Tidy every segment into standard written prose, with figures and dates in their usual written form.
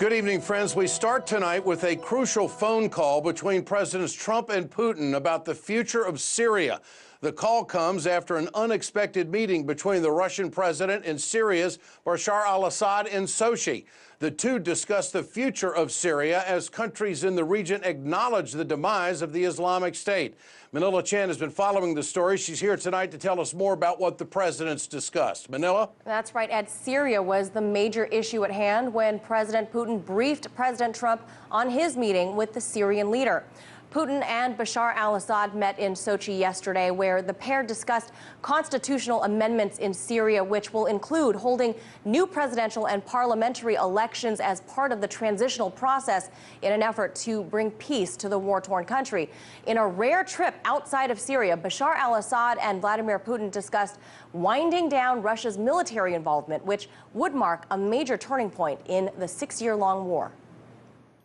Good evening, friends. We start tonight with a crucial phone call between Presidents Trump and Putin about the future of Syria. The call comes after an unexpected meeting between the Russian president and Syria's Bashar al-Assad in Sochi. The two discussed the future of Syria as countries in the region acknowledge the demise of the Islamic State. Manila Chan has been following the story. She's here tonight to tell us more about what the presidents discussed. Manila? That's right, Ed. Syria was the major issue at hand when President Putin briefed President Trump on his meeting with the Syrian leader. Putin and Bashar al-Assad met in Sochi yesterday, where the pair discussed constitutional amendments in Syria, which will include holding new presidential and parliamentary elections as part of the transitional process in an effort to bring peace to the war-torn country. In a rare trip outside of Syria, Bashar al-Assad and Vladimir Putin discussed winding down Russia's military involvement, which would mark a major turning point in the six-year-long war.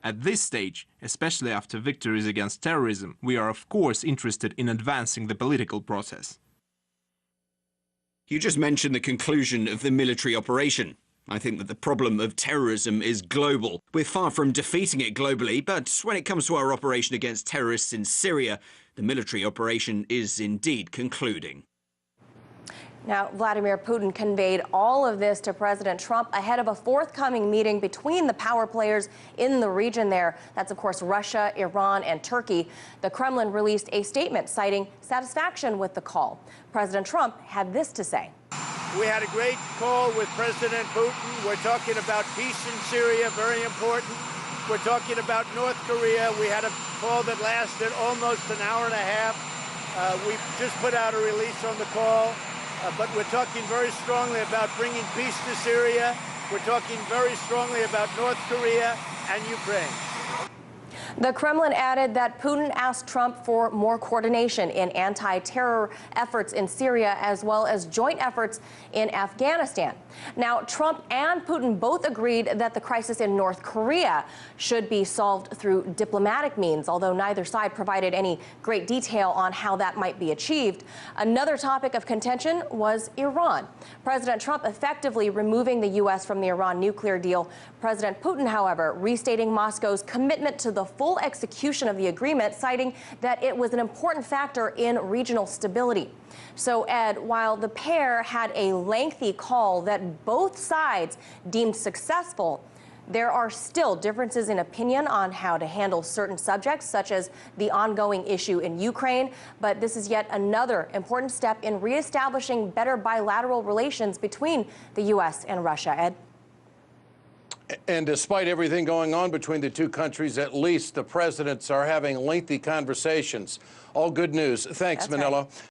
At this stage, especially after victories against terrorism, we are of course interested in advancing the political process. You just mentioned the conclusion of the military operation. I think that the problem of terrorism is global. We're far from defeating it globally, but when it comes to our operation against terrorists in Syria, the military operation is indeed concluding. Now, Vladimir Putin conveyed all of this to President Trump ahead of a forthcoming meeting between the power players in the region there. That's, of course, Russia, Iran, and Turkey. The Kremlin released a statement citing satisfaction with the call. President Trump had this to say. We had a great call with President Putin. We're talking about peace in Syria, very important. We're talking about North Korea. We had a call that lasted almost an hour and a half. We just put out a release on the call. But we're talking very strongly about bringing peace to Syria. We're talking very strongly about North Korea and Ukraine. The Kremlin added that Putin asked Trump for more coordination in anti-terror efforts in Syria, as well as joint efforts in Afghanistan. Now, Trump and Putin both agreed that the crisis in North Korea should be solved through diplomatic means, although neither side provided any great detail on how that might be achieved. Another topic of contention was Iran. President Trump effectively removing the U.S. from the Iran nuclear deal. President Putin, however, restating Moscow's commitment to the full execution of the agreement, citing that it was an important factor in regional stability. So, Ed, while the pair had a lengthy call that both sides deemed successful, there are still differences in opinion on how to handle certain subjects, such as the ongoing issue in Ukraine. But this is yet another important step in reestablishing better bilateral relations between the U.S. and Russia. Ed? And despite everything going on between the two countries, at least the presidents are having lengthy conversations. All good news. Thanks, Manila. Right.